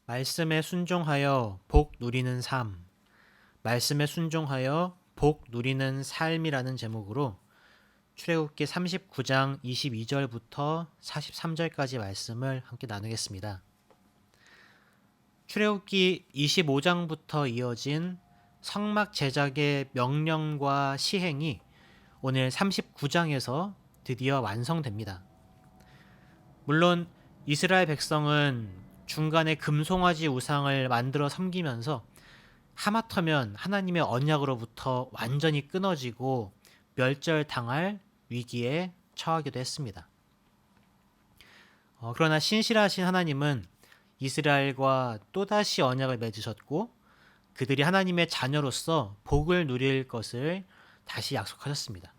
말씀에 순종하여 복 누리는 삶, 말씀에 순종하여 복 누리는 삶이라는 제목으로 출애굽기 39장 22절부터 43절까지 말씀을 함께 나누겠습니다. 출애굽기 25장부터 이어진 성막 제작의 명령과 시행이 오늘 39장에서 드디어 완성됩니다. 물론 이스라엘 백성은 중간에 금송아지 우상을 만들어 섬기면서 하마터면 하나님의 언약으로부터 완전히 끊어지고 멸절당할 위기에 처하기도 했습니다. 그러나 신실하신 하나님은 이스라엘과 또다시 언약을 맺으셨고 그들이 하나님의 자녀로서 복을 누릴 것을 다시 약속하셨습니다.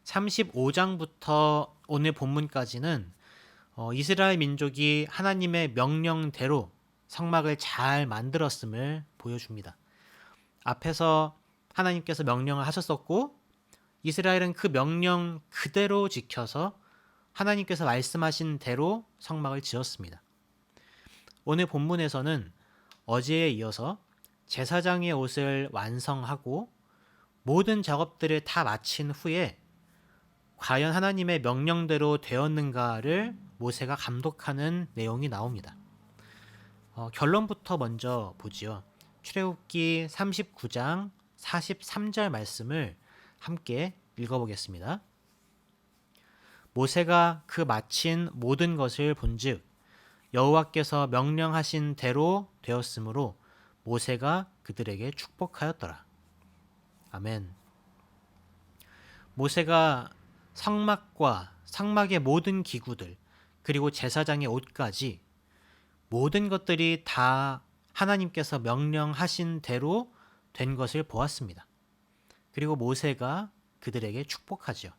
35장부터 오늘 본문까지는 이스라엘 민족이 하나님의 명령대로 성막을 잘 만들었음을 보여줍니다. 앞에서 하나님께서 명령을 하셨었고 이스라엘은 그 명령 그대로 지켜서 하나님께서 말씀하신 대로 성막을 지었습니다. 오늘 본문에서는 어제에 이어서 제사장의 옷을 완성하고 모든 작업들을 다 마친 후에 과연 하나님의 명령대로 되었는가를 모세가 감독하는 내용이 나옵니다. 결론부터 먼저 보지요. 출애굽기 39장 43절 말씀을 함께 읽어보겠습니다. 모세가 그 마친 모든 것을 본즉 여호와께서 명령하신 대로 되었으므로 모세가 그들에게 축복하였더라. 아멘. 모세가 성막과 성막의 모든 기구들 그리고 제사장의 옷까지 모든 것들이 다 하나님께서 명령하신 대로 된 것을 보았습니다. 그리고 모세가 그들에게 축복하죠.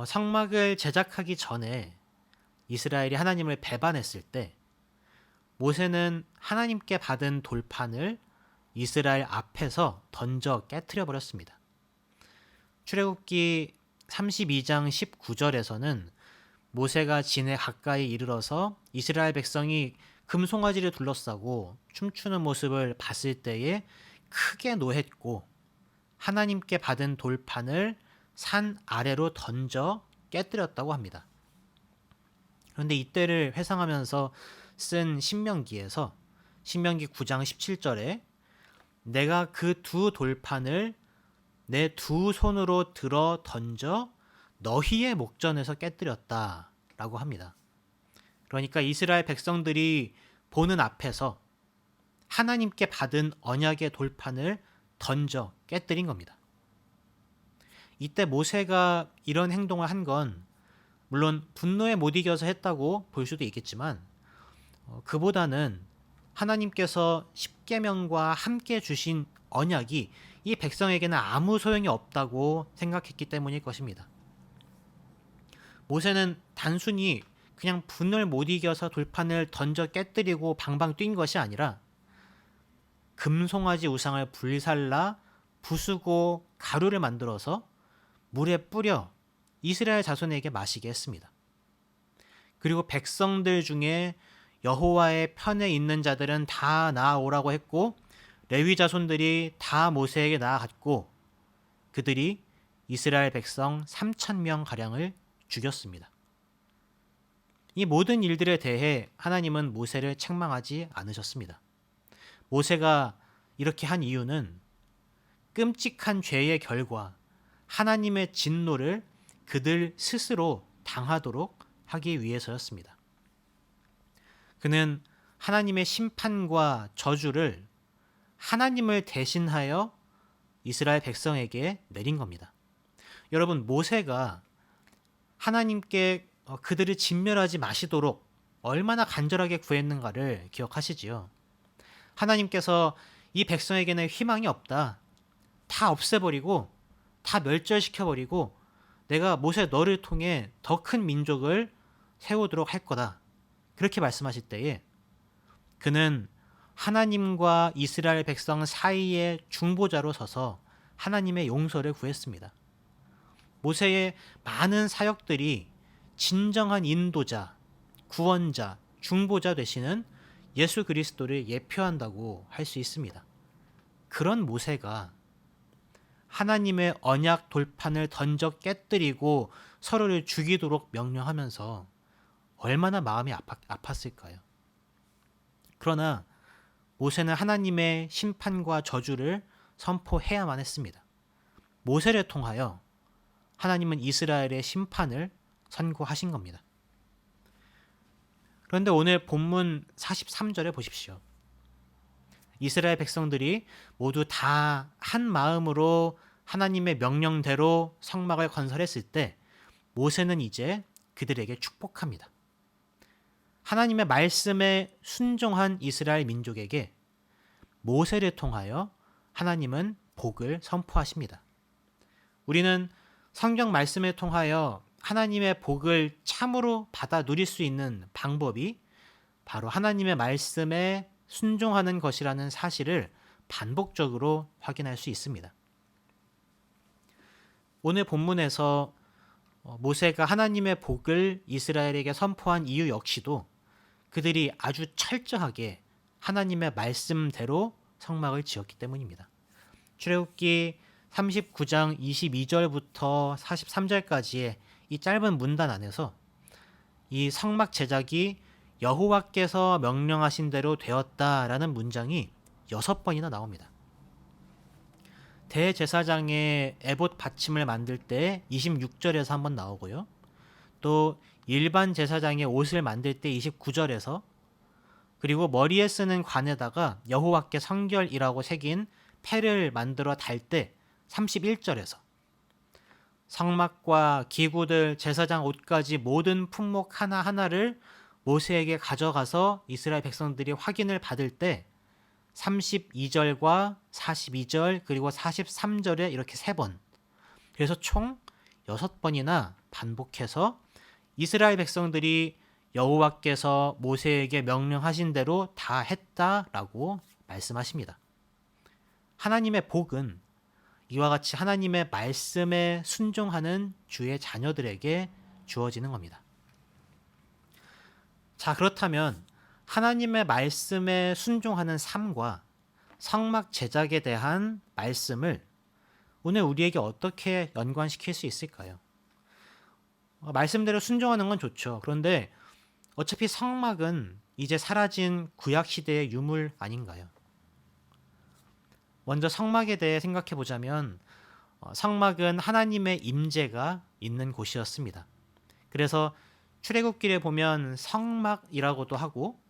성막을 제작하기 전에 이스라엘이 하나님을 배반했을 때 모세는 하나님께 받은 돌판을 이스라엘 앞에서 던져 깨트려 버렸습니다. 출애굽기 32장 19절에서는 모세가 진에 가까이 이르러서 이스라엘 백성이 금송아지를 둘러싸고 춤추는 모습을 봤을 때에 크게 노했고 하나님께 받은 돌판을 산 아래로 던져 깨뜨렸다고 합니다. 그런데 이때를 회상하면서 쓴 신명기에서 신명기 9장 17절에 내가 그 두 돌판을 내 두 손으로 들어 던져 너희의 목전에서 깨뜨렸다 라고 합니다. 그러니까 이스라엘 백성들이 보는 앞에서 하나님께 받은 언약의 돌판을 던져 깨뜨린 겁니다. 이때 모세가 이런 행동을 한 건 물론 분노에 못 이겨서 했다고 볼 수도 있겠지만 그보다는 하나님께서 십계명과 함께 주신 언약이 이 백성에게는 아무 소용이 없다고 생각했기 때문일 것입니다. 모세는 단순히 그냥 분을 못 이겨서 돌판을 던져 깨뜨리고 방방 뛴 것이 아니라 금송아지 우상을 불살라 부수고 가루를 만들어서 물에 뿌려 이스라엘 자손에게 마시게 했습니다. 그리고 백성들 중에 여호와의 편에 있는 자들은 다 나아오라고 했고 레위 자손들이 다 모세에게 나아갔고 그들이 이스라엘 백성 3,000명 가량을 죽였습니다. 이 모든 일들에 대해 하나님은 모세를 책망하지 않으셨습니다. 모세가 이렇게 한 이유는 끔찍한 죄의 결과 하나님의 진노를 그들 스스로 당하도록 하기 위해서였습니다. 그는 하나님의 심판과 저주를 하나님을 대신하여 이스라엘 백성에게 내린 겁니다. 여러분, 모세가 하나님께 그들을 진멸하지 마시도록 얼마나 간절하게 구했는가를 기억하시지요. 하나님께서 이 백성에게는 희망이 없다. 다 없애버리고 다 멸절시켜버리고 내가 모세 너를 통해 더 큰 민족을 세우도록 할 거다. 그렇게 말씀하실 때에 그는 하나님과 이스라엘 백성 사이의 중보자로 서서 하나님의 용서를 구했습니다. 모세의 많은 사역들이 진정한 인도자, 구원자, 중보자 되시는 예수 그리스도를 예표한다고 할 수 있습니다. 그런 모세가 하나님의 언약 돌판을 던져 깨뜨리고 서로를 죽이도록 명령하면서 얼마나 마음이 아팠을까요? 그러나 모세는 하나님의 심판과 저주를 선포해야만 했습니다. 모세를 통하여 하나님은 이스라엘의 심판을 선고하신 겁니다. 그런데 오늘 본문 43절에 보십시오. 이스라엘 백성들이 모두 다 한 마음으로 하나님의 명령대로 성막을 건설했을 때 모세는 이제 그들에게 축복합니다. 하나님의 말씀에 순종한 이스라엘 민족에게 모세를 통하여 하나님은 복을 선포하십니다. 우리는 성경 말씀을 통하여 하나님의 복을 참으로 받아 누릴 수 있는 방법이 바로 하나님의 말씀에 순종하는 것이라는 사실을 반복적으로 확인할 수 있습니다. 오늘 본문에서 모세가 하나님의 복을 이스라엘에게 선포한 이유 역시도 그들이 아주 철저하게 하나님의 말씀대로 성막을 지었기 때문입니다. 출애굽기 39장 22절부터 43절까지의 이 짧은 문단 안에서 이 성막 제작이 여호와께서 명령하신 대로 되었다라는 문장이 6번이나 나옵니다. 대제사장의 에봇 받침을 만들 때 26절에서 한번 나오고요. 또 일반 제사장의 옷을 만들 때 29절에서, 그리고 머리에 쓰는 관에다가 여호와께 성결이라고 새긴 패를 만들어 달 때 31절에서, 성막과 기구들, 제사장 옷까지 모든 품목 하나하나를 모세에게 가져가서 이스라엘 백성들이 확인을 받을 때 32절과 42절 그리고 43절에 이렇게 3번, 그래서 총 6번이나 반복해서 이스라엘 백성들이 여호와께서 모세에게 명령하신 대로 다 했다라고 말씀하십니다. 하나님의 복은 이와 같이 하나님의 말씀에 순종하는 주의 자녀들에게 주어지는 겁니다. 자, 그렇다면 하나님의 말씀에 순종하는 삶과 성막 제작에 대한 말씀을 오늘 우리에게 어떻게 연관시킬 수 있을까요? 말씀대로 순종하는 건 좋죠. 그런데 어차피 성막은 이제 사라진 구약 시대의 유물 아닌가요? 먼저 성막에 대해 생각해 보자면 성막은 하나님의 임재가 있는 곳이었습니다. 그래서 출애굽기를 보면 성막이라고도 하고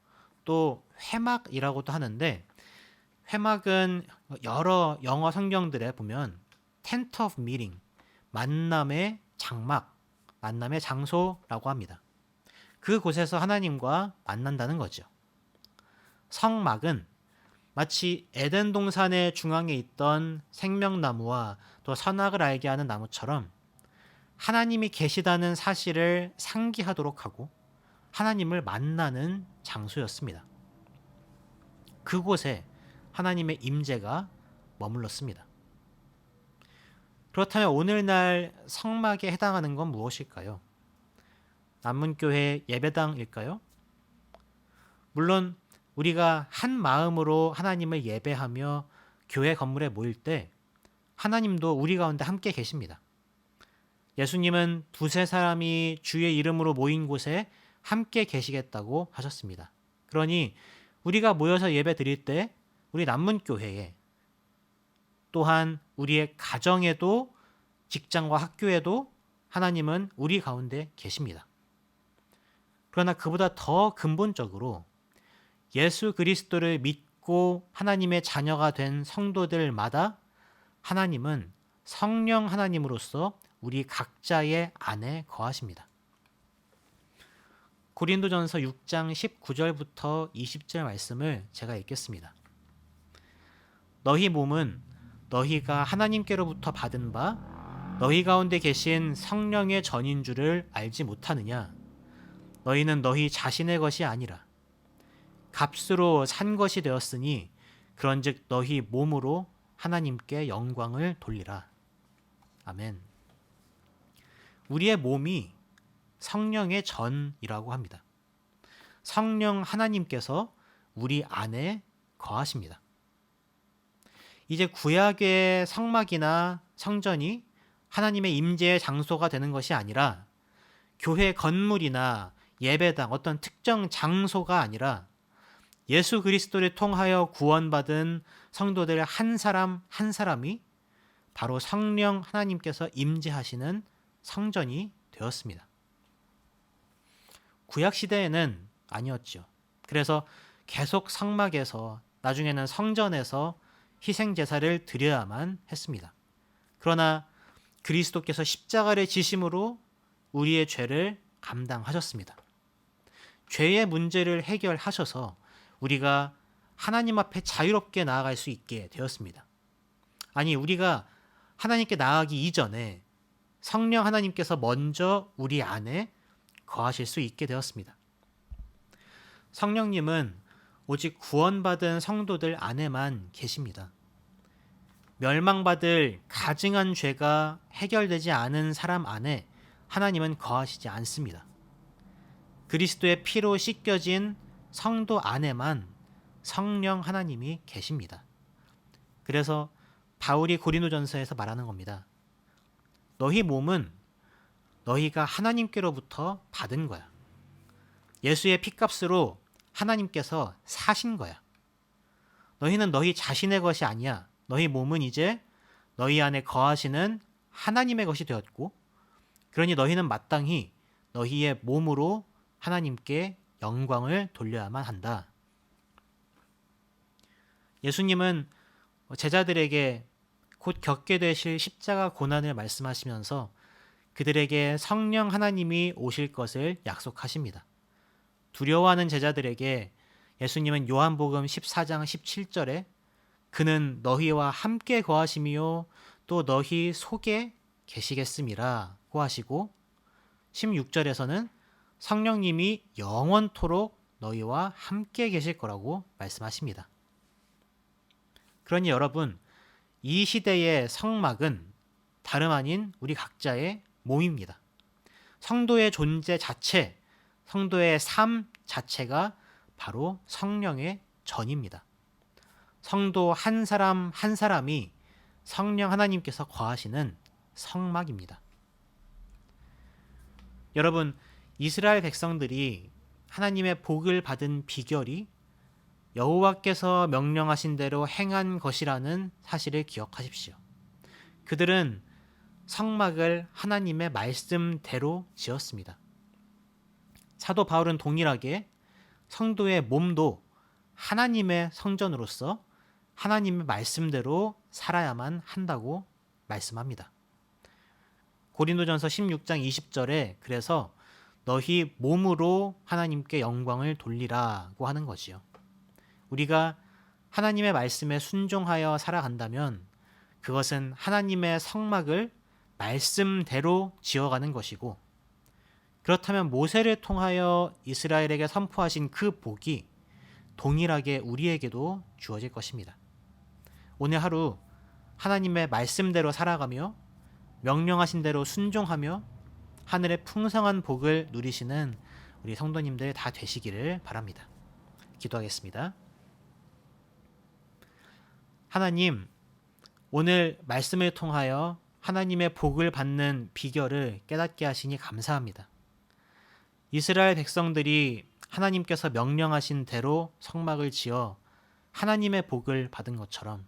또 회막이라고도 하는데, 회막은 여러 영어 성경들에 보면 tent of meeting, 만남의 장막, 만남의 장소라고 합니다. 그곳에서 하나님과 만난다는 거죠. 성막은 마치 에덴 동산의 중앙에 있던 생명나무와 또 선악을 알게 하는 나무처럼 하나님이 계시다는 사실을 상기하도록 하고 하나님을 만나는 장소였습니다. 그곳에 하나님의 임재가 머물렀습니다. 그렇다면 오늘날 성막에 해당하는 건 무엇일까요? 남문교회 예배당일까요? 물론 우리가 한 마음으로 하나님을 예배하며 교회 건물에 모일 때 하나님도 우리 가운데 함께 계십니다. 예수님은 두세 사람이 주의 이름으로 모인 곳에 함께 계시겠다고 하셨습니다. 그러니 우리가 모여서 예배 드릴 때 우리 남문교회에, 또한 우리의 가정에도, 직장과 학교에도 하나님은 우리 가운데 계십니다. 그러나 그보다 더 근본적으로 예수 그리스도를 믿고 하나님의 자녀가 된 성도들마다 하나님은 성령 하나님으로서 우리 각자의 안에 거하십니다. 고린도전서 6장 19절부터 20절 말씀을 제가 읽겠습니다. 너희 몸은 너희가 하나님께로부터 받은 바 너희 가운데 계신 성령의 전인 줄을 알지 못하느냐? 너희는 너희 자신의 것이 아니라 값으로 산 것이 되었으니 그런즉 너희 몸으로 하나님께 영광을 돌리라. 아멘. 우리의 몸이 성령의 전이라고 합니다. 성령 하나님께서 우리 안에 거하십니다. 이제 구약의 성막이나 성전이 하나님의 임재의 장소가 되는 것이 아니라 교회 건물이나 예배당 어떤 특정 장소가 아니라 예수 그리스도를 통하여 구원받은 성도들 한 사람 한 사람이 바로 성령 하나님께서 임재하시는 성전이 되었습니다. 구약 시대에는 아니었죠. 그래서 계속 성막에서 나중에는 성전에서 희생 제사를 드려야만 했습니다. 그러나 그리스도께서 십자가를 지심으로 우리의 죄를 감당하셨습니다. 죄의 문제를 해결하셔서 우리가 하나님 앞에 자유롭게 나아갈 수 있게 되었습니다. 아니, 우리가 하나님께 나아가기 이전에 성령 하나님께서 먼저 우리 안에 거하실 수 있게 되었습니다. 성령님은 오직 구원받은 성도들 안에만 계십니다. 멸망받을 가증한 죄가 해결되지 않은 사람 안에 하나님은 거하시지 않습니다. 그리스도의 피로 씻겨진 성도 안에만 성령 하나님이 계십니다. 그래서 바울이 고린도전서에서 말하는 겁니다. 너희 몸은 너희가 하나님께로부터 받은 거야. 예수의 피값으로 하나님께서 사신 거야. 너희는 너희 자신의 것이 아니야. 너희 몸은 이제 너희 안에 거하시는 하나님의 것이 되었고, 그러니 너희는 마땅히 너희의 몸으로 하나님께 영광을 돌려야만 한다. 예수님은 제자들에게 곧 겪게 되실 십자가 고난을 말씀하시면서 그들에게 성령 하나님이 오실 것을 약속하십니다. 두려워하는 제자들에게 예수님은 요한복음 14장 17절에 그는 너희와 함께 거하시며 또 너희 속에 계시겠음이라고 하시고 16절에서는 성령님이 영원토록 너희와 함께 계실 거라고 말씀하십니다. 그러니 여러분, 이 시대의 성막은 다름 아닌 우리 각자의 몸입니다. 성도의 존재 자체, 성도의 삶 자체가 바로 성령의 전입니다. 성도 한 사람 한 사람이 성령 하나님께서 거하시는 성막입니다. 여러분, 이스라엘 백성들이 하나님의 복을 받은 비결이 여호와께서 명령하신 대로 행한 것이라는 사실을 기억하십시오. 그들은 성막을 하나님의 말씀대로 지었습니다. 사도 바울은 동일하게 성도의 몸도 하나님의 성전으로서 하나님의 말씀대로 살아야만 한다고 말씀합니다. 고린도전서 16장 20절에 그래서 너희 몸으로 하나님께 영광을 돌리라고 하는 거지요. 우리가 하나님의 말씀에 순종하여 살아간다면 그것은 하나님의 성막을 말씀대로 지어가는 것이고, 그렇다면 모세를 통하여 이스라엘에게 선포하신 그 복이 동일하게 우리에게도 주어질 것입니다. 오늘 하루 하나님의 말씀대로 살아가며 명령하신 대로 순종하며 하늘의 풍성한 복을 누리시는 우리 성도님들 다 되시기를 바랍니다. 기도하겠습니다. 하나님, 오늘 말씀을 통하여 하나님의 복을 받는 비결을 깨닫게 하시니 감사합니다. 이스라엘 백성들이 하나님께서 명령하신 대로 성막을 지어 하나님의 복을 받은 것처럼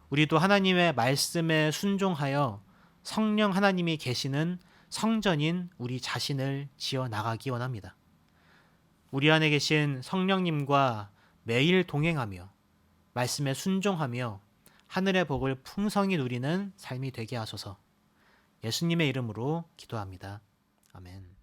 우리도 하나님의 말씀에 순종하여 성령 하나님이 계시는 성전인 우리 자신을 지어 나가기 원합니다. 우리 안에 계신 성령님과 매일 동행하며 말씀에 순종하며 하늘의 복을 풍성히 누리는 삶이 되게 하소서. 예수님의 이름으로 기도합니다. 아멘.